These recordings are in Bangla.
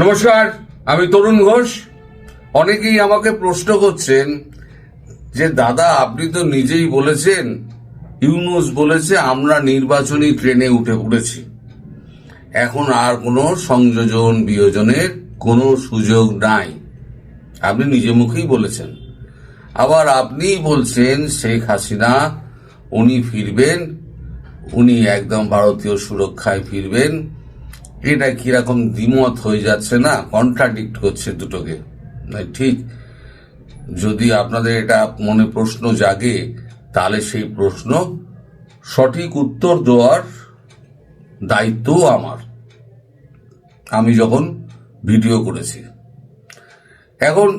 নমস্কার, আমি তরুণ ঘোষ। অনেকেই আমাকে প্রশ্ন করছেন যে দাদা, আপনি তো নিজেই বলেছেন, ইউনূস বলেছে আমরা নির্বাচনী ট্রেনে উঠে পড়েছি, এখন আর কোনো সংযোজন বিয়োজনের কোনো সুযোগ নাই। আপনি নিজে মুখেই বলেছেন। আবার আপনিই বলছেন শেখ হাসিনা উনি ফিরবেন, উনি একদম ভারতীয় সুরক্ষায় ফিরবেন। এটা কিরকম দ্বিমত হয়ে যাচ্ছে না, কন্ট্রাডিক্ট করছে দুটোকে। ঠিক, যদি আপনাদের এটা মনে প্রশ্ন জাগে তাহলে সেই প্রশ্ন সঠিক উত্তর দেওয়ার দায়িত্ব আমার। আমি যখন ভিডিও করেছি, এখন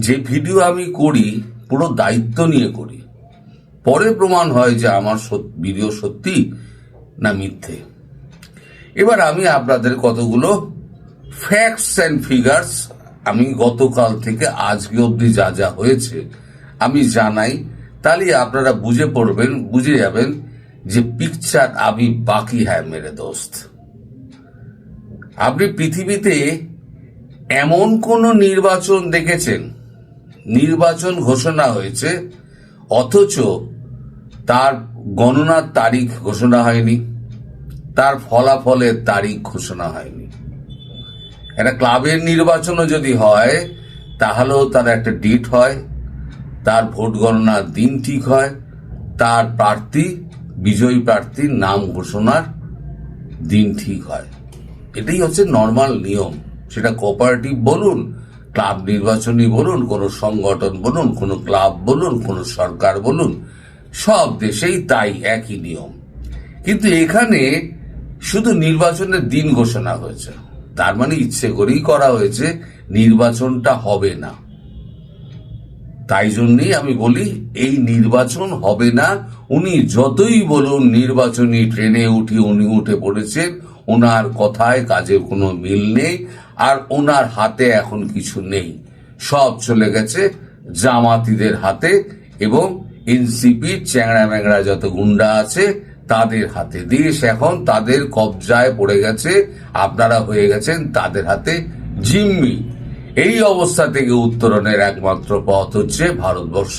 যে ভিডিও আমি করি পুরো দায়িত্ব নিয়ে করি, পরে প্রমাণ হয় যে আমার ভিডিও সত্যি না মিথ্যে। এবার আমি আপনাদের কতগুলো ফ্যাক্টস অ্যান্ড ফিগার্স আমি গতকাল থেকে আজকে অবধি যা যা হয়েছে আমি জানাই, তাহলে আপনারা বুঝে যাবেন যে পিকচার আমি বাকি হ্যাঁ মেরে দোস্ত। আপনি পৃথিবীতে এমন কোন নির্বাচন দেখেছেন, নির্বাচন ঘোষণা হয়েছে অথচ তার গণনার তারিখ ঘোষণা হয়নি, তার ফলাফলের তারিখ ঘোষণা হয়নি? একটা ক্লাবের নির্বাচনও যদি হয় তাহলেও তার একটা ডেট হয়, তার ভোট গণনার দিন ঠিক হয়, তার বিজয়ী প্রার্থীর নাম ঘোষণার দিন ঠিক হয়। এটাই হচ্ছে নর্মাল নিয়ম। সেটা কোঅপারেটিভ বলুন, ক্লাব নির্বাচনী বলুন, কোনো সংগঠন বলুন, কোনো ক্লাব বলুন, কোনো সরকার বলুন, সব দেশেই তাই একই নিয়ম। কিন্তু এখানে শুধু নির্বাচনের দিন ঘোষণা হয়েছে, তার মানে ইচ্ছে করেই করা হয়েছে নির্বাচনটা হবে না। তাই জন্যই আমি বলি এই নির্বাচন হবে না। উনি যতই বলুন নির্বাচনী ট্রেনে উনি উঠে পড়েছেন, ওনার কথায় কাজে কোনো মিল নেই, আর ওনার হাতে এখন কিছু নেই। সব চলে গেছে জামাতিদের হাতে এবং এনসিপির চ্যাংড়া ম্যাংড়া যত গুন্ডা আছে তাদের হাতে। দেশ এখন তাদের কবজায় পড়ে গেছে, আপনারা হয়ে গেছেন তাদের হাতে জিম্মি। এই অবস্থা থেকে উত্তরণের একমাত্র পথ হচ্ছে ভারতবর্ষ,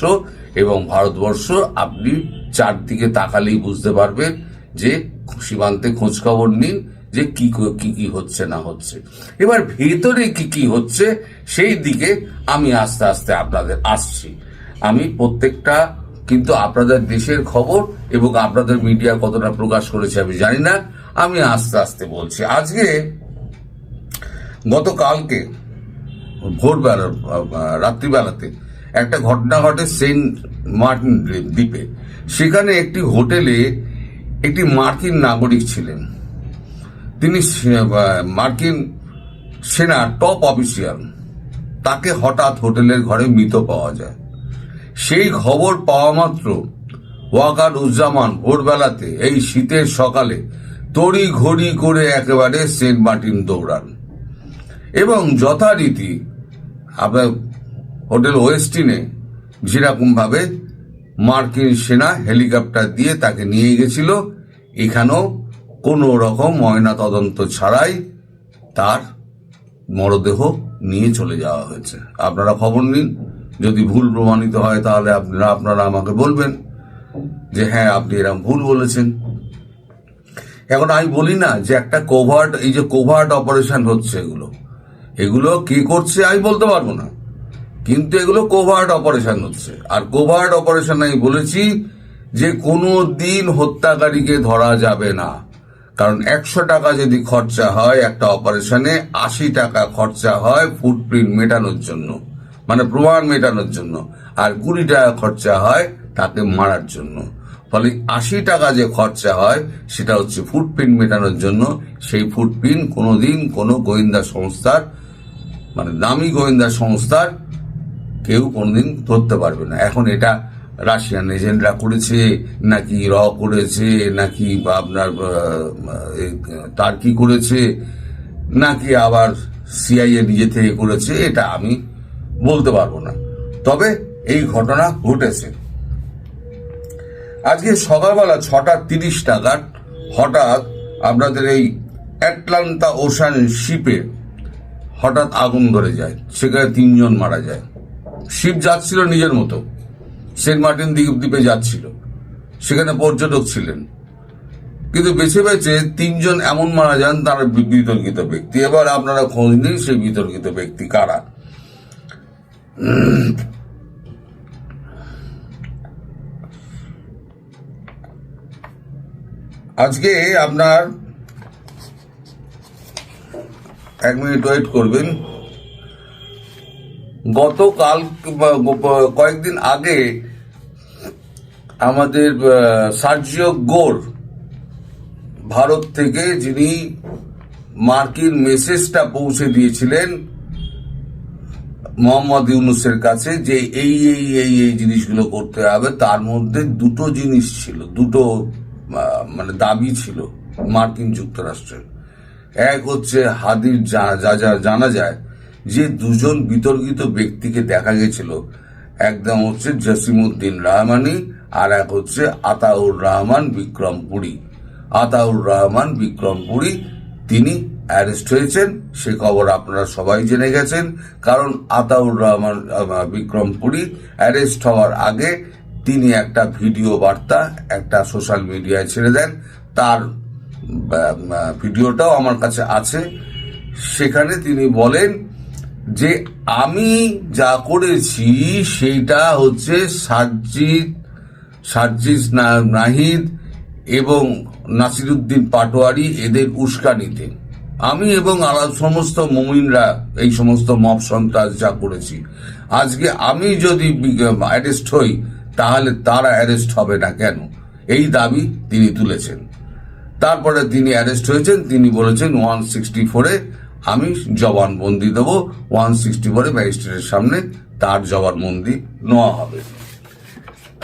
এবং ভারতবর্ষ আপনি চারদিকে তাকালেই বুঝতে পারবেন যে সীমান্তে খোঁজ খবর নিন যে কি কি হচ্ছে না হচ্ছে। এবার ভেতরে কি কি হচ্ছে সেই দিকে আমি আস্তে আস্তে আপনাদের আসছি। আমি প্রত্যেকটা কিন্তু আপনাদের দেশের খবর এবং আপনাদের মিডিয়া কতটা প্রকাশ করেছে আমি জানি না, আমি আস্তে আস্তে বলছি। আজকে গতকালকে ভোরবেলা রাত্রিবেলাতে একটা ঘটনা ঘটে সেন্ট মার্টিন দ্বীপে। সেখানে একটি হোটেলে একটি মার্কিন নাগরিক ছিলেন, তিনি মার্কিন সেনার টপ অফিসিয়াল। তাকে হঠাৎ হোটেলের ঘরে মৃত পাওয়া যায়। সেই খবর পাওয়া মাত্র ওয়াকারুজ্জামান ভোরবেলাতে এই শীতের সকালে তড়ি ঘড়ি করে একেবারে সেন্ট মার্টিন দৌড়ান এবং যথারীতি আপনার হোটেল ওয়েস্টিনে যেরকম ভাবে মার্কিন সেনা হেলিকপ্টার দিয়ে তাকে নিয়ে গেছিল, এখানেও কোনো রকম ময়না তদন্ত ছাড়াই তার মরদেহ নিয়ে চলে যাওয়া হয়েছে। আপনারা খবর নিন, যদি ভুল প্রমাণিত হয় তাহলে আপনারা আমাকে বলবেন যে হ্যাঁ আপনি এরকম ভুল বলেছেন। এখন আমি বলি না যে একটা এই যে কোভার্ট অপারেশন হচ্ছে, এগুলো কে করছে আমি বলতে পারবো না, কিন্তু এগুলো কোভার্ট অপারেশন হচ্ছে। আর কোভার্ট অপারেশন আমি বলেছি যে কোনো দিন হত্যাকারীকে ধরা যাবে না, কারণ 100 টাকা যদি খরচা হয় একটা অপারেশনে, 80 টাকা খরচা হয় ফুটপ্রিন্ট মেটানোর জন্য, মানে প্রমাণ মেটানোর জন্য, আর 20 টাকা খরচা হয় তাকে মারার জন্য। ফলে 80 টাকা যে খরচা হয় সেটা হচ্ছে ফুটপ্রিন্ট মেটানোর জন্য। সেই ফুটপ্রিন্ট কোনোদিন কোনো গোয়েন্দা সংস্থার, মানে দামি গোয়েন্দা সংস্থার কেউ কোনোদিন ধরতে পারবে না। এখন এটা রাশিয়ান এজেন্টরা করেছে নাকি করেছে নাকি আপনার টার্কি করেছে নাকি আবার সিআইএ নিজে থেকে করেছে, এটা আমি বলতে পারবো না। তবে এই ঘটনা ঘটেছে। আজকে সকালবেলা 6:30 নাগাদ হঠাৎ আপনাদের এই অ্যাটলান্টা ওশান শিপে হঠাৎ আগুন ধরে যায়, সেখানে 3 জন মারা যায়। শিপ যাচ্ছিল নিজের মতো, সেন্ট মার্টিন দ্বীপে যাচ্ছিল, সেখানে পর্যটক ছিলেন, কিন্তু বেছে বেছে 3 জন এমন মারা যান তারা বিতর্কিত ব্যক্তি। এবার আপনারা খোঁজ নিন সেই বিতর্কিত ব্যক্তি কারা। আজকে আপনার 1 মিনিট ওয়েট করবেন। গতকাল কয়েকদিন আগে আমাদের সার্জিও গোর, ভারত থেকে যিনি মার্কিন মেসেজটা পৌঁছে দিয়েছিলেন মোহাম্মদ ইউনূসের কাছে যে এই এই এই এই জিনিসগুলো করতে হবে, তার মধ্যে দুটো জিনিস ছিল, দুটো মানে দাবি ছিল মার্কিন যুক্তরাষ্ট্রের। এক হচ্ছে হাদির জানা যায় যে 2 জন বিতর্কিত ব্যক্তিকে দেখা গেছিল, একদম হচ্ছে জসিমউদ্দিন রহমানি আর এক হচ্ছে আতাউর রহমান বিক্রমপুরী। আতাউর রহমান বিক্রমপুরী তিনি অ্যারেস্ট হয়েছেন, সে খবর আপনারা সবাই জেনে গেছেন। কারণ আতাউর রহমান বিক্রমপুরী অ্যারেস্ট হওয়ার আগে তিনি একটা ভিডিও বার্তা একটা সোশ্যাল মিডিয়ায় ছেড়ে দেন, তার ভিডিওটাও আমার কাছে আছে। সেখানে তিনি বলেন যে আমি যা করেছি সেইটা হচ্ছে সার্জিস নাহিদ এবং নাসিরুদ্দিন পাটোয়ারি এদের উস্কানিতে আমি এবং সমস্ত মুমিনরা এই সমস্ত মব সন্ত্রাস যা করেছি। আজকে আমি যদি অ্যারেস্ট হই তাহলে তারা অ্যারেস্ট হবে না কেন, এই দাবি তিনি তুলেছেন। তারপরে তিনি অ্যারেস্ট হয়েছেন, তিনি বলেছেন 164-এ আমি জবানবন্দি দেবো, 164-এ ম্যাজিস্ট্রেটের সামনে তার জবানবন্দি নেওয়া হবে।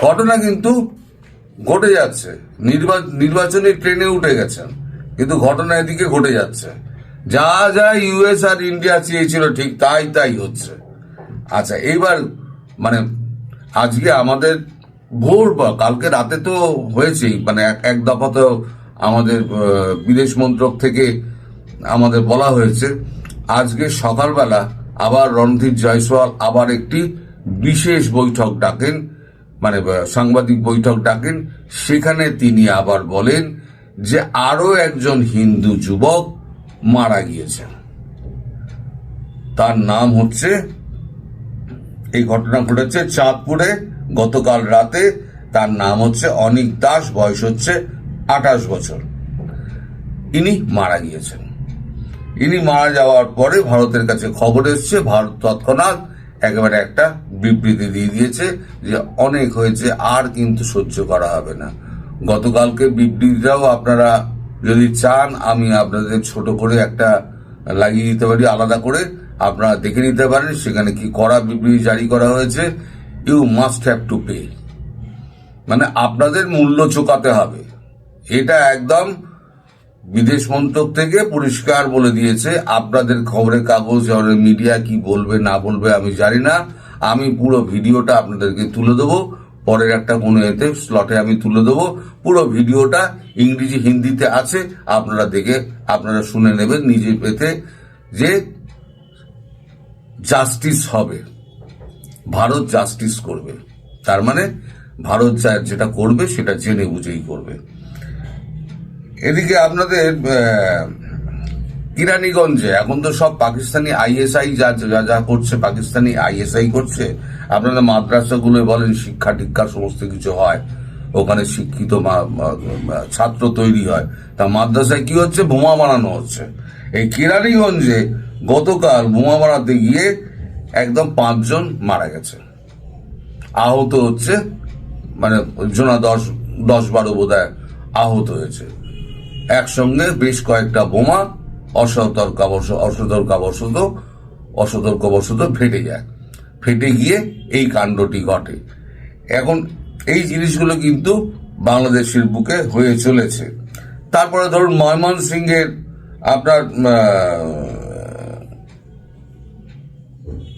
ঘটনা কিন্তু ঘটে যাচ্ছে, নির্বাচনী ট্রেনে উঠে গেছেন, কিন্তু ঘটনা এদিকে ঘটে যাচ্ছে। যা যা ইউএস আর ইন্ডিয়া চেয়েছিল ঠিক তাই তাই হচ্ছে। আচ্ছা, এইবার মানে আজকে আমাদের ভোর বা কালকে রাতে তো হয়েছেই, মানে এক দফা তো আমাদের বিদেশ মন্ত্রক থেকে আমাদের বলা হয়েছে আজকে সকালবেলা আবার রণধীর জয়সওয়াল আবার একটি বিশেষ বৈঠক ডাকেন, মানে সাংবাদিক বৈঠক ডাকেন। সেখানে তিনি আবার বলেন যে আরো একজন হিন্দু যুবক মারা গিয়েছেন, তার নাম হচ্ছে, এই ঘটনা ঘটেছে চাঁদপুরে গতকাল রাতে, তার নাম হচ্ছে অনিক দাস, বয়স হচ্ছে 28 বছর। ইনি মারা গিয়েছেন। ইনি মারা যাওয়ার পরে ভারতের কাছে খবর এসছে, ভারত তৎক্ষণাৎ একেবারে একটা বিবৃতি দিয়ে দিয়েছে যে অনেক হয়েছে, আর কিন্তু সহ্য করা হবে না। গতকালকে বিবৃতিটাও আপনারা যদি চান আমি আপনাদের ছোট করে একটা লাগিয়ে দিতে পারি, আলাদা করে আপনারা দেখে নিতে পারেন। সেখানে কি কড়া বিবৃতি জারি করা হয়েছে, you must have to pay, মানে আপনাদের মূল্য চোকাতে হবে। এটা একদম বিদেশ মন্ত্রক থেকে পরিষ্কার বলে দিয়েছে। আপনাদের খবরের কাগজ মিডিয়া কি বলবে না বলবে আমি জানি না, আমি পুরো ভিডিওটা আপনাদেরকে তুলে দেবো, পরের একটা কোনো এতে স্লটে আমি তুলে দেবো। পুরো ভিডিওটা ইংরেজি হিন্দিতে আছে, আপনারা দেখে আপনারা শুনে নেবেন নিজে পেতে, যে জাস্টিস হবে, ভারত জাস্টিস করবে। তার মানে ভারত যেটা করবে সেটা জেনে বুঝেই করবে। এদিকে আপনাদের কিরানীগঞ্জে এখন তো সব পাকিস্তানি আইএসআই যা যা করছে, পাকিস্তানি আইএসআই করছে। আপনারা মাদ্রাসাগুলো বলেন শিক্ষা টিক্ষা সমস্ত কিছু হয়, ওখানে শিক্ষিত ছাত্র তৈরি হয়, তা মাদ্রাসায় কি হচ্ছে, বোমা বানানো হচ্ছে। এই কিরানীগঞ্জে গতকাল বোমা বানাতে গিয়ে একদম 5 জন মারা গেছে, আহত হচ্ছে, মানে জোনা 10-12 বোধহয় আহত হয়েছে। একসঙ্গে বেশ কয়েকটা বোমা অসতর্কবশত ফেটে যায়, ফেটে গিয়ে এই কাণ্ডটি ঘটে। এখন এই জিনিসগুলো কিন্তু বাংলাদেশের বুকে হয়ে চলেছে। তারপরে ধরুন ময়মনসিংহের আপনার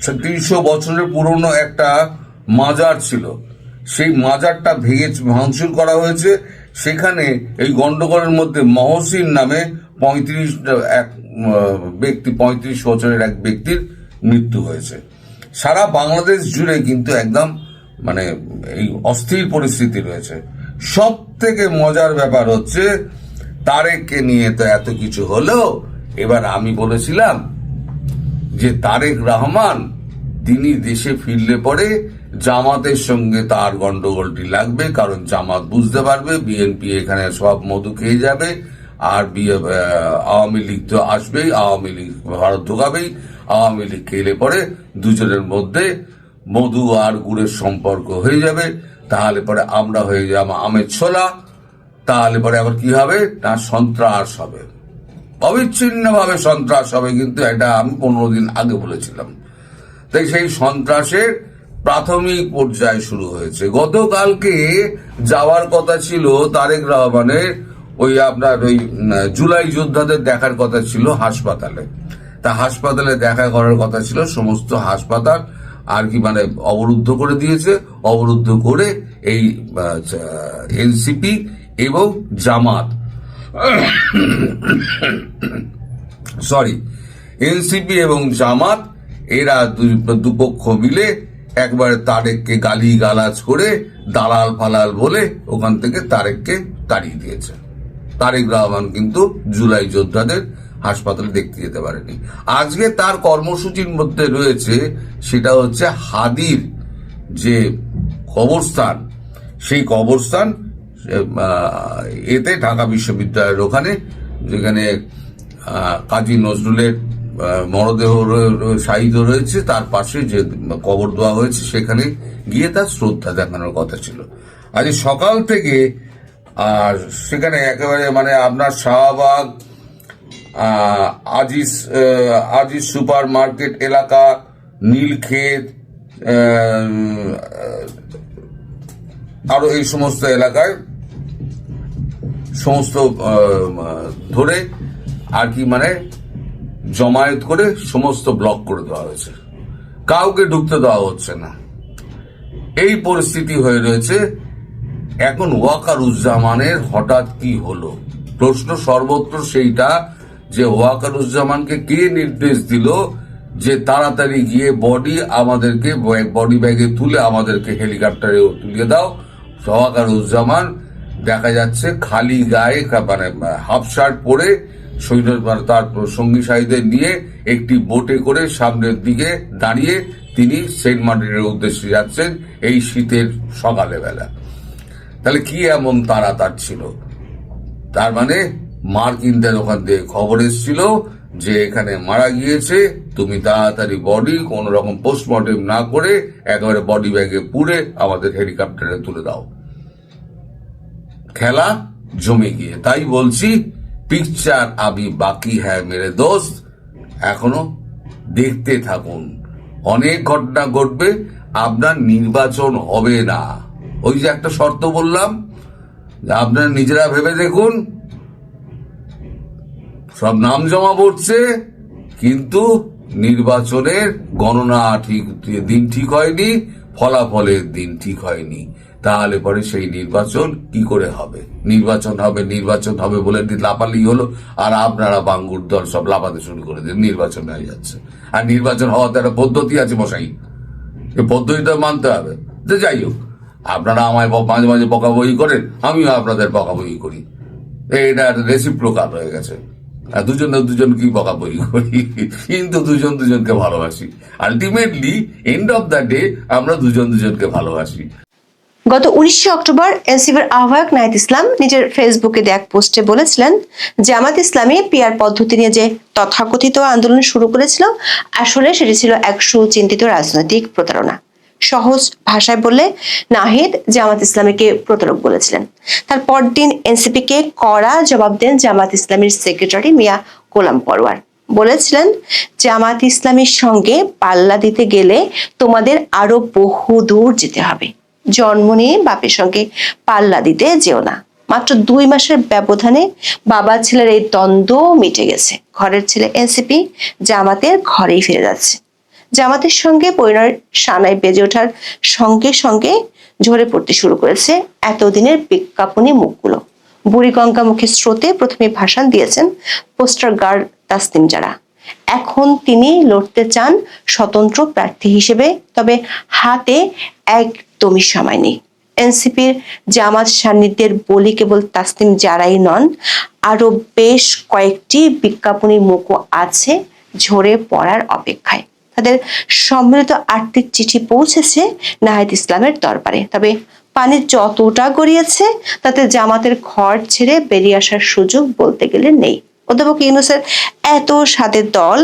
300 বছরের পুরনো একটা মাজার ছিল, সেই মাজারটা ভেঙে ভাঙচুর করা হয়েছে। সেখানে এই গন্ডগোলের মধ্যে মহসিন নামে পঁয়ত্রিশ বছরের এক ব্যক্তির মৃত্যু হয়েছে। সারা বাংলাদেশ জুড়ে কিন্তু একদম মানে এই অস্থির পরিস্থিতি রয়েছে। সব থেকে মজার ব্যাপার হচ্ছে তারেককে নিয়ে তো এত কিছু হলো, এবার আমি বলেছিলাম যে তারেক রহমান তিনি দেশে ফিরলে পরে জামাতের সঙ্গে তার গন্ডগোলটি লাগবে, কারণ জামাত বুঝতে পারবে বিএনপি এখানে সব মধু খেয়ে যাবে, আর আওয়ামী লীগ তো আসবেই, আওয়ামী লীগ ভারত ঢোকাবেই, আওয়ামী লীগ খেলে পরে দুজনের মধ্যে মধু আর গুড়ের সম্পর্ক হয়ে যাবে, তাহলে পরে আমরা হয়ে যাব আমের ছোলা, তাহলে পরে আবার কি হবে না সন্ত্রাস হবে, অবিচ্ছিন্নভাবে সন্ত্রাস হবে। কিন্তু এটা আমি 15 দিন আগে বলেছিলাম। তাই সেই সন্ত্রাসের প্রাথমিক পর্যায়ে শুরু হয়েছে। গতকালকে যাওয়ার কথা ছিল তারেক রহমানের ওই আপনার ওই জুলাই যোদ্ধাদের দেখার কথা ছিল হাসপাতালে। তা হাসপাতালে দেখা করার কথা ছিল, সমস্ত হাসপাতাল আর কি মানে অবরুদ্ধ করে দিয়েছে। অবরুদ্ধ করে এই এনসিপি এবং জামাত এনসিপি এবং জামাত এরা দুপক্ষ মিলে একবারে তারেককে গালি গালাজ করে দালাল ফালাল বলে ওখান থেকে তারেককে তাড়িয়ে দিয়েছে। তারেক রহমান কিন্তু জুলাই যোদ্ধাদের হাসপাতালে দেখতে যেতে পারেনি। আজকে তার কর্মসূচির মধ্যে রয়েছে সেটা হচ্ছে হাদির যে কবরস্থান, সেই কবরস্থান এতে ঢাকা বিশ্ববিদ্যালয়ের ওখানে, যেখানে কাজী নজরুলের মরদেহ শাহিদ রয়েছে, তার পাশে যে কবর দেওয়া হয়েছে সেখানে গিয়ে তার শ্রদ্ধা দেখানোর কথা ছিল। আজ সকাল থেকে আর সেখানে একেবারে মানে আপনার শাহবাগ, আজিজ সুপার মার্কেট এলাকা, নীলক্ষেত, আরো এই সমস্ত এলাকায় সমস্ত ধরে আর কি মানে জমায়েত করে সমস্ত ব্লক করে দেওয়া হয়েছে, কাউকে ঢুকতে দেওয়া হচ্ছে না। এই পরিস্থিতি হয়ে রয়েছে। এখন ওয়াকারুজ্জামানের হঠাৎ কি হলো প্রশ্ন সর্বত্র সেইটা, যে ওয়াকারুজ্জামানকে কে নির্দেশ দিল যে তাড়াতাড়ি গিয়ে আমাদেরকে বডি ব্যাগে তুলে আমাদেরকে হেলিকপ্টারে তুলে দাও। ওয়াকারুজ্জামান দেখা যাচ্ছে খালি গায়ে মানে হাফ শার্ট পরে তার সঙ্গী সাথীদের নিয়ে একটি বোটে করে সামনের দিকে দাঁড়িয়ে তিনি সেন্ট মার্টিনের উদ্দেশ্যে যাচ্ছেন এই শীতের সকালে বেলা। তাহলে কি এমন তারা তার ছিল? তার মানে মার্কিনদের ওখান থেকে খবর এসেছিল যে এখানে মারা গিয়েছে, তুমি তাড়াতাড়ি বডি কোন রকম পোস্টমর্টম না করে একেবারে বডি ব্যাগে পুরে আমাদের হেলিকপ্টারে তুলে দাও। খেলা জমে গিয়ে, তাই বলছি পিকচার আবি বাকি হ্যায় মেরে দোস্ত, এখনো দেখতে থাকুন, অনেক ঘটনা ঘটবে। আপনার নির্বাচন হবে না, ওই যে একটা শর্ত বললাম, আপনারা নিজেরা ভেবে দেখুন, সব নাম জমা পড়ছে কিন্তু নির্বাচনের গণনা দিন ঠিক হয়নি, ফলাফলের দিন ঠিক হয়নি, তাহলে পরে সেই নির্বাচন কি করে হবে? নির্বাচন হবে বলে লাপালি হলো, আর আপনারা বাঙ্গুর দল সব লাপাতে শুরু করে দিন, নির্বাচন হয়ে যাচ্ছে। আর নির্বাচন হওয়াতে একটা পদ্ধতি আছে মশাই, এই পদ্ধতিটা মানতে হবে। তো যাই হোক, আপনারা আমায় মাঝে মাঝে বকাবকি করেন, আমিও আপনাদের বকাবকি করি, এটা রেসিপ্রোকাল হয়ে গেছে। আর দুজনকেই বকাবকি করি, কিন্তু দুজনকে ভালোবাসি। Ultimately end of the day আমরা দুজনকে ভালোবাসি। গত 19 অক্টোবর এনসিপির আহ্বায়ক নাহিদ ইসলাম নিজের ফেসবুকে দেয়া এক পোস্টে বলেছিলেন, জামাত ইসলামী পিআর পদ্ধতি নিয়ে যে তথাকথিত আন্দোলন শুরু করেছিল, আসলে সেটি ছিল এক সুচিন্তিত রাজনৈতিক প্রতারণা। সহজ ভাষায় বললে নাহিদ জামাত ইসলামীকে প্রতারক বলেছিলেন। তার পরদিন এনসিপিকে কড়া জবাব দেন জামাত ইসলামীর সেক্রেটারি মিয়া গোলাম পরোয়ার। বলেছিলেন, জামাত ইসলামীর সঙ্গে পাল্লা দিতে গেলে তোমাদের আরো বহু দূর যেতে হবে। জন্ম নিয়ে বাপের সঙ্গে পাল্লা দিতে যেও না। মাত্র 2 মাসের ব্যবধানে বাবা ছেলের এই দ্বন্দ্ব মিটে গেছে। ঘরের ছেলে এনসিপি জামাতের ঘরেই ফিরে যাচ্ছে। জামাতের সঙ্গে পরিণয়ের সানাই বেজে ওঠার সঙ্গে সঙ্গে ঝরে পড়তে শুরু করেছে এতদিনের বিজ্ঞাপনী মুখগুলো। বুড়িগঙ্গামুখী স্রোতে প্রথমে ভাষণ দিয়েছেন পোস্টার গার্ল তাসনিম জারা। এখন তিনি লড়তে চান স্বতন্ত্র প্রার্থী হিসেবে, তবে হাতে একদমই সময় নেই। এনসিপির জামাত সান্নিধ্যের বলি কেবল তাসনিম জারাই নন, আরো বেশ কয়েকটি বিজ্ঞাপনী মুখও আছে ঝরে পড়ার অপেক্ষায়। তাদের সম্মিলিত আর্থিক চিঠি পৌঁছেছে নাহিদ ইসলামের দরবারে, তবে পানি যতটা গড়িয়েছে তাতে জামাতের ঘর ছেড়ে বেরিয়ে আসার সুযোগ বলতে গেলে নেই। অধ্যাপক ইউনূসের এত স্বাদের দল,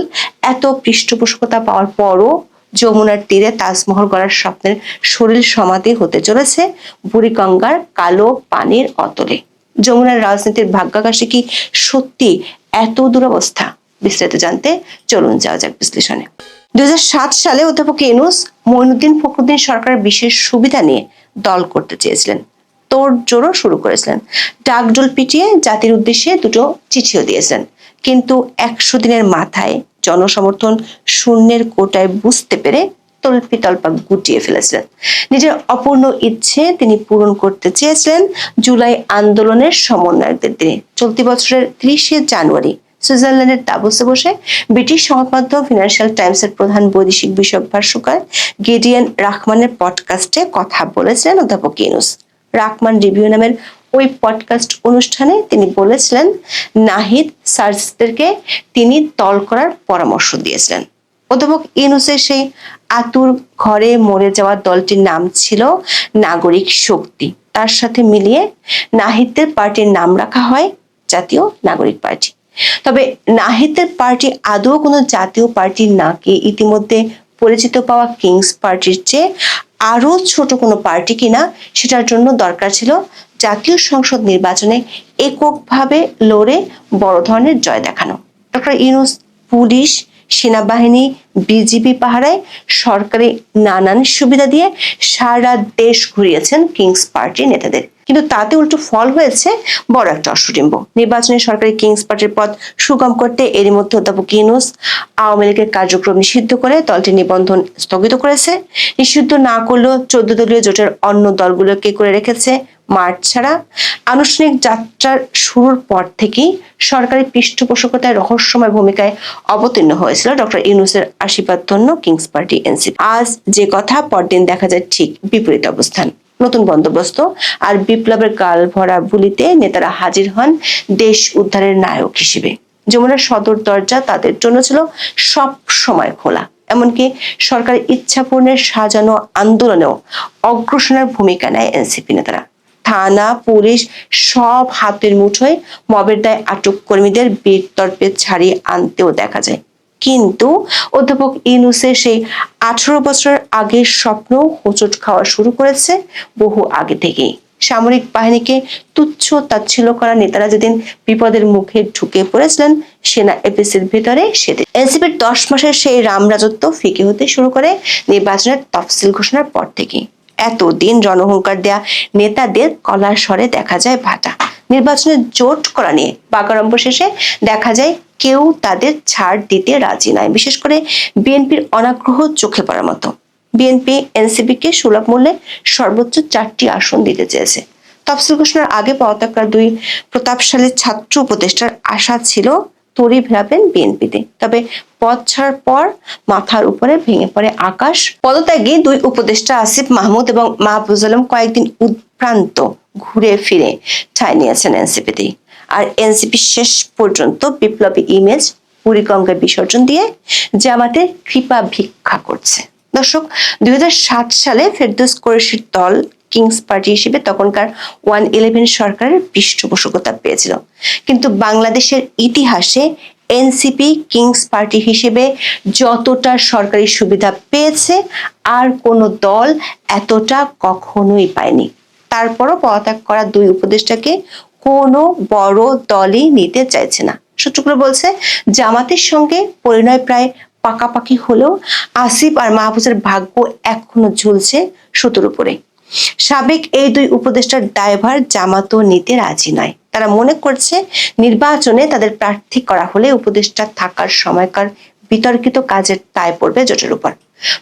এত পৃষ্ঠপোষকতা পাওয়ার পরও যমুনার তীরে তাজমহল গড়ার স্বপ্নের সলিল সমাধি হতে চলেছে বুড়িগঙ্গার কালো পানির অতলে। যমুনার রাজনীতির ভাগ্যাকাশে কি সত্যি এত দুরবস্থা? বিস্তারিত জানতে চলুন যাওয়া যাক বিশ্লেষণে। 2007 সালে অধ্যাপক ইউনূস মঈনুদ্দিন ফখরুদ্দিন সরকারের বিশেষ সুবিধা নিয়ে দল করতে চেয়েছিলেন, তোড়জোড়ও শুরু করেছিলেন। ডাকডোল পিটিয়ে জাতির উদ্দেশ্যে দুটো চিঠিও দিয়েছিলেন, কিন্তু 100 দিনের মাথায় জনসমর্থন শূন্যের কোটায় বুঝতে পেরে তল্পিতল্পা গুটিয়ে ফেলেছিলেন। নিজের অপূর্ণ ইচ্ছে তিনি পূরণ করতে চেয়েছিলেন জুলাই আন্দোলনের সমন্বয়কদের দিয়ে। চলতি বছরের 30শে জানুয়ারি সুইজারল্যান্ডের দাভোসে বসে ব্রিটিশ সংবাদ মাধ্যম ফিনান্সিয়াল টাইমসের প্রধান বৈদেশিক বিষয়ক ভাষ্যকার গিডিয়ন রাখমানের পডকাস্টে কথা বলেছিলেন অধ্যাপক ইউনূস। রাখমান রিভিউ নামের ওই পডকাস্ট অনুষ্ঠানে তিনি বলেছিলেন, নাহিদ সার্জিসদেরকে তিনি দল করার পরামর্শ দিয়েছিলেন। অধ্যাপক ইউনূসের সেই আতুর ঘরে মরে যাওয়া দলটির নাম ছিল নাগরিক শক্তি। তার সাথে মিলিয়ে নাহিদদের পার্টির নাম রাখা হয় জাতীয় নাগরিক পার্টি। তবে নাহিদদের পার্টি আদৌ কোনো জাতীয় পার্টি নাকি ইতিমধ্যে পরিচিত পাওয়া কিংস পার্টির চেয়ে আরো ছোট কোনো পার্টি কিনা, সেটার জন্য দরকার ছিল জাতীয় সংসদ নির্বাচনে এককভাবে লড়ে বড় ধরনের জয় দেখানো। ডক্টর ইউনূস পুলিশ, সেনাবাহিনী, বিজিবি পাহারায় সরকারি নানান সুবিধা দিয়ে সারা দেশ ঘুরিয়েছেন কিংস পার্টির নেতাদের, কিন্তু তাতে উল্টো ফল হয়েছে বড় একটা অশ্বডিম্ব। নির্বাচনে সরকারি কিংস পার্টির পথ সুগম করতে এরই মধ্যে অধ্যাপক ইউনূস আওয়ামী লীগের কার্যক্রম নিষিদ্ধ করে দলটির নিবন্ধন স্থগিত করেছে। নিষিদ্ধ না করলেও 14 দলীয় জোটের অন্য দলগুলোকে করে রেখেছে মাঠ ছাড়া। আনুষ্ঠানিক যাত্রার শুরুর পর থেকেই সরকারি পৃষ্ঠপোষকতায় রহস্যময় ভূমিকায় অবতীর্ণ হয়েছিল ডক্টর ইউনূসের আশীর্বাদ ধন্য কিংস পার্টি এনসিপি। আজ যে কথা পরদিন দেখা যায় ঠিক বিপরীত অবস্থান। নতুন বন্দোবস্ত আর বিপ্লবের গাল ভরা বুলিতে নেতারা হাজির হন দেশ উদ্ধারের নায়ক হিসেবে। যমুনার সদর দরজা তাদের জন্য ছিল সব সময় খোলা, এমনকি সরকারের ইচ্ছা পূরণের সাজানো আন্দোলনেও অগ্রসরের ভূমিকা নেয় এনসিপি নেতারা। থানা, পুলিশ সব হাতের মুঠোয় মবের দায় আটক কর্মীদের বীরতর্পে ছাড়িয়ে আনতেও দেখা যায়। কিন্তু অধ্যাপক ইউনূসের সেই 18 বছর আগের স্বপ্ন হোঁচট খাওয়া শুরু করেছে বহু আগে থেকেই। সামরিক বাহিনীকে তুচ্ছ তাচ্ছিল্য করা নেতারা যেদিন বিপদের মুখে ঢুকে পড়েছিলেন সেনা এপিসির ভিতরে, সেদিন এনসিপির 10 মাসের সেই রামরাজত্ব ফিকে হতে শুরু করে নির্বাচনের তফসিল ঘোষণার পর থেকেই। এতদিন রণহুঙ্কার দেয়া নেতাদের কলার স্বরে দেখা যায় ভাটা। নির্বাচনের জোট করা নিয়ে বাগাড়ম্ব শেষে দেখা যায় কেউ তাদের ছাড় দিতে রাজি নয়, বিশেষ করে বিএনপির অনাগ্রহ চোখে পড়ার মতো। বিএনপি এনসিপিকে সুলভ মূল্যে সর্বোচ্চ 4টি আসন দিতে চেয়েছে। তফসিল ঘোষণার আগে পদত্যাগকার 2 প্রতাপশালী ছাত্র উপদেষ্টার আশা ছিল তরি ভেড়াবেন বিএনপিতে, তবে পদ ছাড়ার পর মাথার উপরে ভেঙে পড়ে আকাশ। পদত্যাগে 2 উপদেষ্টা আসিফ মাহমুদ এবং মাহফুজ আলম কয়েকদিন উৎপ্রান্ত ঘুরে ফিরে ঠাঁই নিয়েছেন এনসিপিতে। আর এনসিপি শেষ পর্যন্ত বিপ্লবী ইমেজ বুড়িগঙ্গায় বিসর্জন দিয়ে জামাতের কৃপা ভিক্ষা করছে। দর্শক, 2007 সালে ফেরদৌস কুরেশির দল কিংস পার্টি হিসেবে তখনকার 111 সরকারের পৃষ্ঠপোষকতা পেয়েছিল, কিন্তু বাংলাদেশের ইতিহাসে এনসিপি কিংস পার্টি হিসেবে যতটা সরকারি সুবিধা পেয়েছে আর কোনো দল এতটা কখনোই পায়নি। তারপরও পদত্যাগ করা 2 উপদেষ্টাকে কোনো বড় দলই নিতে চাইছে না। সূত্রগুলো বলছে জামাতের সঙ্গে পরিণয় প্রায় পাকাপাকি হলেও আসিফ আর মাহফুজের ভাগ্য এখনো ঝুলছে সুতোর উপরে। সাবেক এই 2 উপদেষ্টার দায়ভার জামাতও নিতে রাজি নয়। তারা মনে করছে নির্বাচনে তাদের প্রার্থী করা হলে উপদেষ্টা থাকার সময়কার বিতর্কিত কাজের দায় পড়বে জোটের উপর।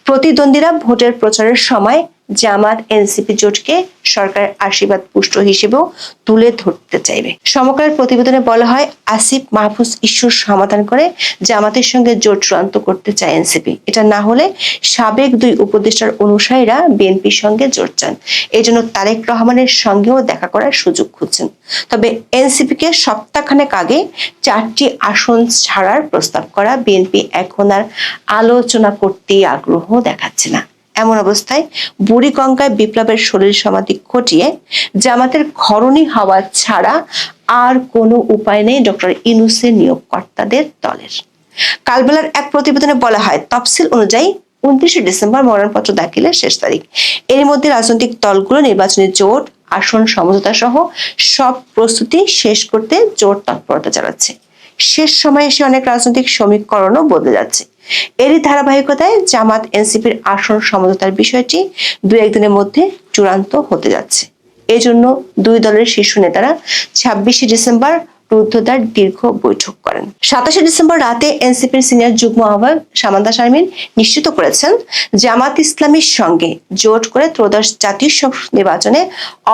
প্রতিদ্বন্দ্বীরা ভোটের প্রচারের সময় জামাত এনসিপি জোটকে সরকারের আশীর্বাদ পুষ্ট হিসেবেও তুলে ধরতে চাইবে। সমকালের প্রতিবেদনে বলা হয়, আসিফ মাহফুজ ইস্যুর সমাধান করে জামাতের সঙ্গে জোট চূড়ান্ত করতে চায় এনসিপি। এটা না হলে সাবেক দুই উপদেষ্টার অনুসারীরা বিএনপির সঙ্গে জোট চান। এই জন্য তারেক রহমানের সঙ্গেও দেখা করার সুযোগ খুঁজছেন। তবে এনসিপিকে সপ্তাহখানেক আগে 4টি আসন ছাড়ার প্রস্তাব করা বিএনপি এখন আর আলোচনা করতেই আগ্রহ দেখাচ্ছে না। এমন অবস্থায় বুড়িগঙ্গায় বিপ্লবের শরীর সমাধি ঘটিয়ে জামাতের ঘরণী হওয়া ছাড়া আর কোনো উপায় নেই ডক্টর ইউনূসের নিয়োগকর্তাদের দলের। কালবেলার এক প্রতিবেদনে বলা হয়, তফসিল অনুযায়ী 29 ডিসেম্বর মনোনয়নপত্র দাখিলের শেষ তারিখ। এর মধ্যে রাজনৈতিক দলগুলো নির্বাচনী জোট, আসন সমঝোতা সহ সব প্রস্তুতি শেষ করতে জোর তৎপরতা চালাচ্ছে। শেষ সময়ে এসে অনেক রাজনৈতিক সমীকরণও বদলে যাচ্ছে। এরই ধারাবাহিকতায় জামাত এনসিপির আসন সমঝোতার বিষয়টি 2-1 দিনের মধ্যে চূড়ান্ত হতে যাচ্ছে। এজন্য দুই দলের শীর্ষ নেতারা 26 ডিসেম্বর রুদ্ধদ্বার দীর্ঘ বৈঠক করেন। 27 ডিসেম্বর রাতে এনসিপির সিনিয়র যুগ্ম আহ্বায়ক সামান্তা শারমিন নিশ্চিত করেছেন, জামাত ইসলামীর সঙ্গে জোট করে ত্রয়োদশ জাতীয় সংসদ নির্বাচনে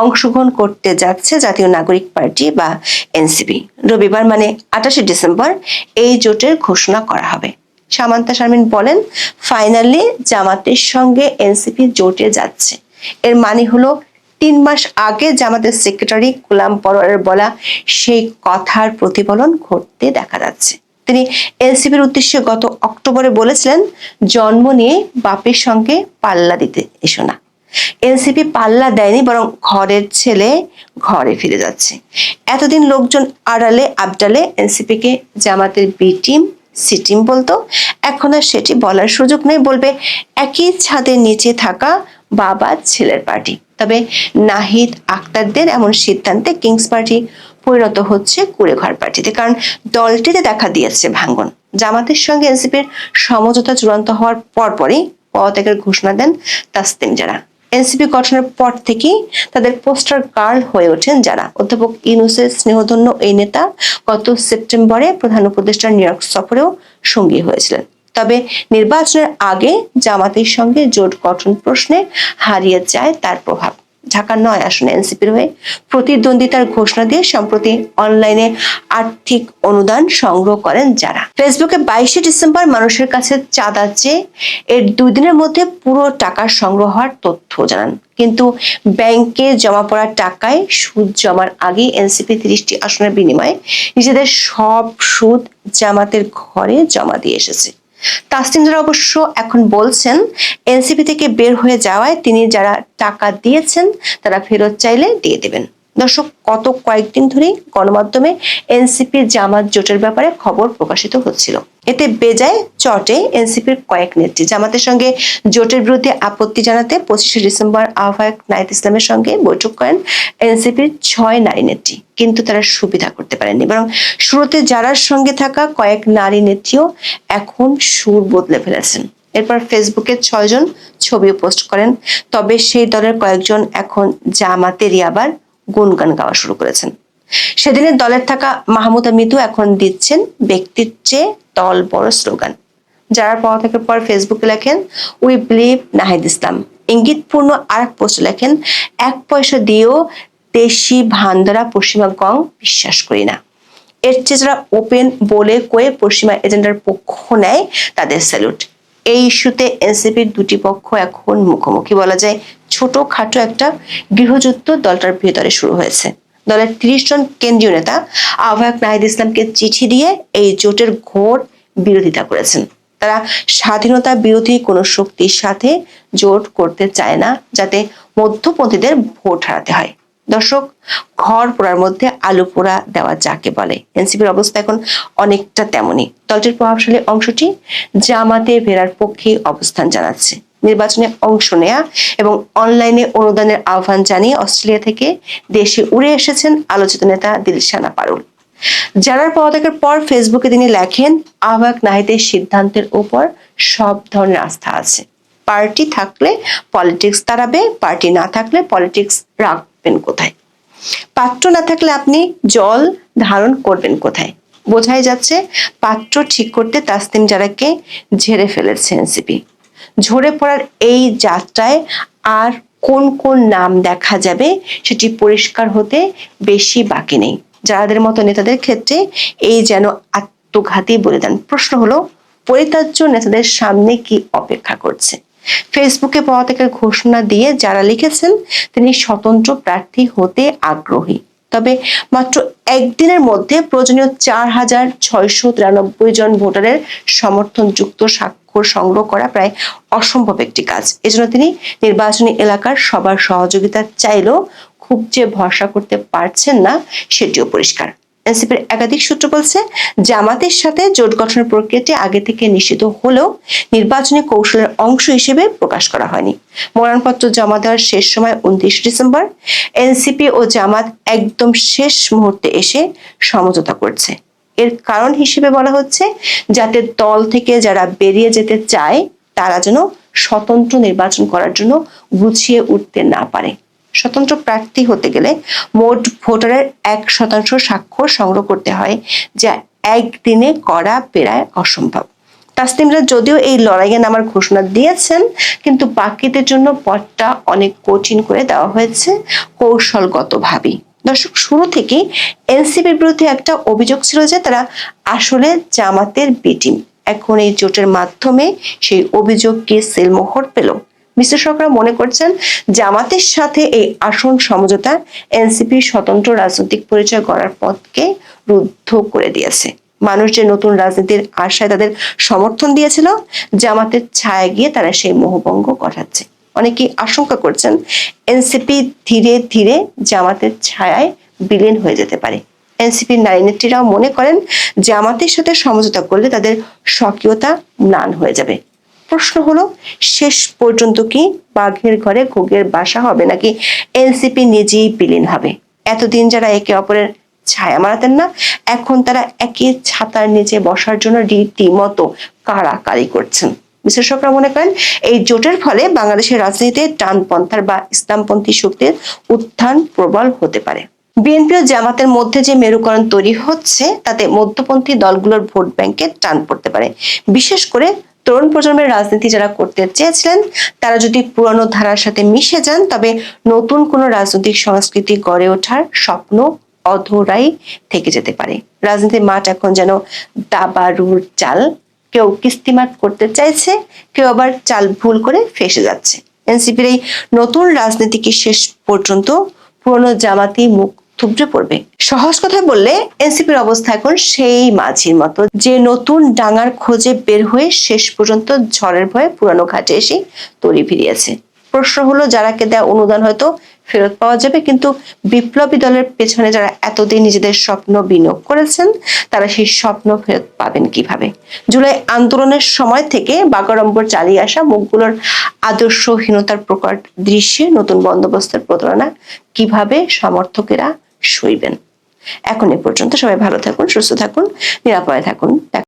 অংশগ্রহণ করতে যাচ্ছে জাতীয় নাগরিক পার্টি বা এনসিপি। রবিবার মানে 28 ডিসেম্বর এই জোটের ঘোষণা করা হবে। সামান্তা শারমিন বলেন, ফাইনালি জামাতের সঙ্গে এনসিপি জোটে যাচ্ছে। এর মানে হলো 3 মাস আগে জামাতের সেক্রেটারি গোলাম পরোয়ারের বলা সেই কথার প্রতিফলন ঘটতে দেখা যাচ্ছে। তিনি এনসিপির উদ্দেশ্যে গত অক্টোবরে বলেছিলেন, জন্ম নিয়ে বাপের সঙ্গে পাল্লা দিতে এসো না। এনসিপি পাল্লা দেয়নি, বরং ঘরের ছেলে ঘরে ফিরে যাচ্ছে। এতদিন লোকজন আড়ালে আবডালে এনসিপিকে জামাতের বি টিম, সি টিম বলতো, এখন আর সেটি বলার সুযোগ নেই। বলবে একই ছাদের নিচে থাকা বাবা ছেলের পার্টি। তবে নাহিদ আক্তারদের এমন সিদ্ধান্তে কিংস পার্টি পরিণত হচ্ছে কুড়েঘর পার্টিতে, কারণ দলটিতে দেখা দিয়েছে ভাঙ্গন। জামাতের সঙ্গে এনসিপির সমঝোতা চূড়ান্ত হওয়ার পরপরই পদত্যাগের ঘোষণা দেন তাসনিম জারা। এনসিপি গঠনের পর থেকেই তাদের পোস্টার গার্ল হয়ে ওঠেন যারা। অধ্যাপক ইউনূসের স্নেহধন্য এই নেতা গত সেপ্টেম্বরে প্রধান উপদেষ্টার নিউ ইয়র্ক সফরেও সঙ্গী হয়েছিলেন। তবে নির্বাচনের আগে জামাতের সঙ্গে জোট গঠন প্রশ্নে হারিয়ে যায় তার প্রভাব। ঢাকা 9 আসনে এনসিপির হয়ে প্রতিদ্বন্দ্বিতার ঘোষণা দিয়ে সম্প্রতি অনলাইনে আর্থিক অনুদান সংগ্রহ করেন যারা। ফেসবুকে 22 ডিসেম্বর মানুষের কাছে চাঁদা চেয়ে এর 2 দিনের মধ্যে পুরো টাকা সংগ্রহ হওয়ার তথ্য জানান। কিন্তু ব্যাংকে জমা পড়া টাকায় সুদ জমার আগে এনসিপি 30টি আসনের বিনিময়ে নিজেদের সব সুদ জামাতের ঘরে জমা দিয়ে এসেছে। তাসনিম জারা অবশ্য এখন বলছেন, এনসিপি থেকে বের হয়ে যাওয়ায় তিনি যারা টাকা দিয়েছেন তারা ফেরত চাইলে দিয়ে দেবেন। দর্শক, গত কয়েকদিন ধরেই গণমাধ্যমে এনসিপি জামাত জোটের ব্যাপারে খবর প্রকাশিত হচ্ছিল। এতে বেজায় চটে এনসিপির কয়েক নেত্রী। জামাতের সঙ্গে জোটের বিরুদ্ধে আপত্তি জানাতে 25 ডিসেম্বর আহ্বায়ক নাহিদ ইসলামের সঙ্গে বৈঠক করেন এনসিপির 6 নারী নেত্রী, কিন্তু তারা সুবিধা করতে পারেননি। বরং শুরুতে যারার সঙ্গে থাকা কয়েক নারী নেত্রীও এখন সুর বদলে ফেলেছেন। এরপর ফেসবুকে 6 জন ছবিও পোস্ট করেন। তবে সেই দলের কয়েকজন এখন জামাতেরই আবার গুণগান গাওয়া শুরু করেছেন। সেদিনের দলের থাকা মাহমুদা মিতু এখন দিচ্ছেন ব্যক্তির চেয়ে দল বড় স্লোগান। যারা পদত্যাগের পর ফেসবুকে লেখেন, উই বিলিভ নাহিদ ইসলাম। ইঙ্গিতপূর্ণ আরেক পোস্ট লেখেন, 1 পয়সা দিয়েও দেশি ভান্ডারা পশ্চিমা গং বিশ্বাস করি না। এর চেয়ে যারা ওপেন বলে কয়ে পশ্চিমা এজেন্ডার পক্ষ নেয় তাদের স্যালুট। এই ইস্যুতে এনসিপির দুটি পক্ষ এখন মুখোমুখি। বলা যায় ছোটখাটো একটা গৃহযুদ্ধ দলটার ভেতরে শুরু হয়েছে। দলের 30 জন কেন্দ্রীয় নেতা আহ্বায়ক নাহিদ ইসলামকে চিঠি দিয়ে এই জোটের ঘোর বিরোধিতা করেছেন। তারা স্বাধীনতা বিরোধী কোনো শক্তির সাথে জোট করতে চায় না, যাতে মধ্যপন্থীদের ভোট হারাতে হয়। দর্শক, ঘর পোড়ার মধ্যে আলু পোড়া দেওয়া যাকে বলে, এনসিপির অবস্থা এখন অনেকটা তেমনই। দলটির প্রভাবশালী অংশটি জামাতে ফেরার পক্ষে অবস্থান জানাচ্ছে। নির্বাচনে অংশ নেয়া এবং অনলাইনে অনুদানের আহ্বান জানিয়ে অস্ট্রেলিয়া থেকে দেশে উড়ে এসেছেন আলোচিত নেতা দিলশানা পারুল। জারার পদত্যাগের পর ফেসবুকে তিনি লেখেন, আহ্বায়ক নাহিদের সিদ্ধান্তের উপর সব ধরনের আস্থা আছে। পার্টি থাকলে পলিটিক্স দাঁড়াবে, পার্টি না থাকলে পলিটিক্স রাখবেন কোথায়? পাত্র না থাকলে আপনি জল ধারণ করবেন কোথায়? বোঝাই যাচ্ছে পাত্র ঠিক করতে তাসনিম জারাকে ঝেড়ে ফেলেছে এনসিপি। ঝরে পড়ার এই যাত্রায় আর কোন কোন নাম দেখা যাবে সেটি পরিষ্কার হতে বেশি বাকি নেই। যাদের মতো নেতাদের ক্ষেত্রে এই যেন আত্মঘাতী বলিদান। প্রশ্ন হলো, পরিত্যাজ্য নেতাদের সামনে কি অপেক্ষা করছে? ফেসবুকে পদত্যাগের ঘোষণা দিয়ে যারা লিখেছেন তিনি স্বতন্ত্র প্রার্থী হতে আগ্রহী, তবে মাত্র একদিনের মধ্যে প্রয়োজনীয় 4,693 জন ভোটারের সমর্থনযুক্ত স্বাক্ষর সংগ্রহ করা প্রায় অসম্ভব একটি কাজ। এজন্য তিনি নির্বাচনী এলাকার সবার সহযোগিতা চাইলেও খুব যে ভরসা করতে পারছেন না সেটিও পরিষ্কার। এনসিপির একাধিক সূত্র বলছে, জামাতের সাথে জোট গঠনের প্রক্রিয়াটি আগে থেকে নিষিদ্ধ হলেও নির্বাচনী কৌশলের অংশ হিসেবে প্রকাশ করা হয়নি। মনোনয়নপত্র জমা দেওয়ার শেষ সময় 29 ডিসেম্বর। এনসিপি ও জামাত একদম শেষ মুহূর্তে এসে সমঝোতা করছে। এর কারণ হিসেবে বলা হচ্ছে, যাতে দল থেকে যারা বেরিয়ে যেতে চায় তারা যেন স্বতন্ত্র নির্বাচন করার জন্য গুছিয়ে উঠতে না পারে। স্বতন্ত্র প্রার্থী হতে গেলে মোট ভোটারের 1% স্বাক্ষর সংগ্রহ করতে হয়, যা একদিনে করা প্রায় অসম্ভব। তাসনিমরা যদিও এই লড়াইয়ে নামার ঘোষণা দিয়েছেন, কিন্তু বাকিদের জন্য পথটা অনেক কঠিন করে দেওয়া হয়েছে কৌশলগতভাবেই। দর্শক, শুরু থেকেই এনসিপির বিরুদ্ধে একটা অভিযোগ ছিল যে তারা আসলে জামাতের বি টিম। এখন এই জোটের মাধ্যমে সেই অভিযোগকে সিলমোহর পেল। বিশ্লেষকরা মনে করছেন, জামাতের সাথে এই আসন সমঝোতা এনসিপির স্বতন্ত্র রাজনৈতিক পরিচয় গড়ার পথকে রুদ্ধ করে দিয়েছে। মানুষ যে নতুন রাজনীতির আশায় তাদের সমর্থন দিয়েছিল, জামাতের ছায়া গিয়ে তারা সেই মোহভঙ্গ ঘটাচ্ছে। অনেকেই আশঙ্কা করছেন, এনসিপি ধীরে ধীরে জামাতের ছায়ায় বিলীন হয়ে যেতে পারে। এনসিপির নারী নেত্রীরাও মনে করেন, জামাতের সাথে সমঝোতা করলে তাদের স্বকীয়তা ম্লান হয়ে যাবে। প্রশ্ন হলো, শেষ পর্যন্ত কি বাঘের ঘরে ঘুঘের বাসা হবে, নাকি এনসিপি নিজেই বিলীন হবে? এতদিন যারা একে অপরের ছায়া মারাতেন না, এখন তারা একই ছাতার নিচে বসার জন্য রীতিমতো কাড়াকাড়ি করছেন। বিশ্লেষকরা মনে করেন, এই জোটের ফলে বাংলাদেশের রাজনীতিতে ডানপন্থার বা ইসলামপন্থী শক্তির উত্থান প্রবল হতে পারে। বিএনপি ও জামাতের মধ্যে যে মেরুকরণ তৈরি হচ্ছে, তাতে মধ্যপন্থী দলগুলোর ভোট ব্যাংকে টান পড়তে পারে। বিশেষ করে তরুণ প্রজন্মের রাজনীতি যারা করতে চেয়েছিলেন, তারা যদি পুরনো ধারার সাথে মিশে যান, তবে নতুন কোনো রাজনৈতিক সংস্কৃতি গড়ে ওঠার স্বপ্ন অধরাই থেকে যেতে পারে। রাজনীতির মাঠ এখন যেন দাবারুর চাল। কেউ কিস্তিমাত করতে চাইছে, কেউ আবার চাল ভুল করে ফেসে যাচ্ছে। এনসিপির এই নতুন রাজনীতি কি শেষ পর্যন্ত পুরনো জামাতি মুখ থুবড়ে পড়বে? সহজ কথায় বললে, এনসিপির অবস্থা এখন সেই মাঝির মতো, যে নতুন ডাঙার খোঁজে বের হয়ে শেষ পর্যন্ত ঝড়ের ভয়ে পুরানো ঘাটে এসে তরি ভিড়িয়েছে। প্রশ্ন হলো, যারাকে দেওয়া অনুদান হয়তো ফেরত পাওয়া যাবে, কিন্তু বিপ্লবী দলের পেছনে যারা এতদিন নিজেদের স্বপ্ন বিনিয়োগ করেছেন, তারা সেই স্বপ্ন ফেরত পাবেন কিভাবে? জুলাই আন্দোলনের সময় থেকে বাগাড়ম্বর চালিয়ে আসা মুখগুলোর আদর্শহীনতার প্রকট দৃশ্যে নতুন বন্দোবস্তের প্রতারণা কিভাবে সমর্থকেরা সইবেন? এখন এ পর্যন্ত। সবাই ভালো থাকুন, সুস্থ থাকুন, নিরাপদে থাকুন।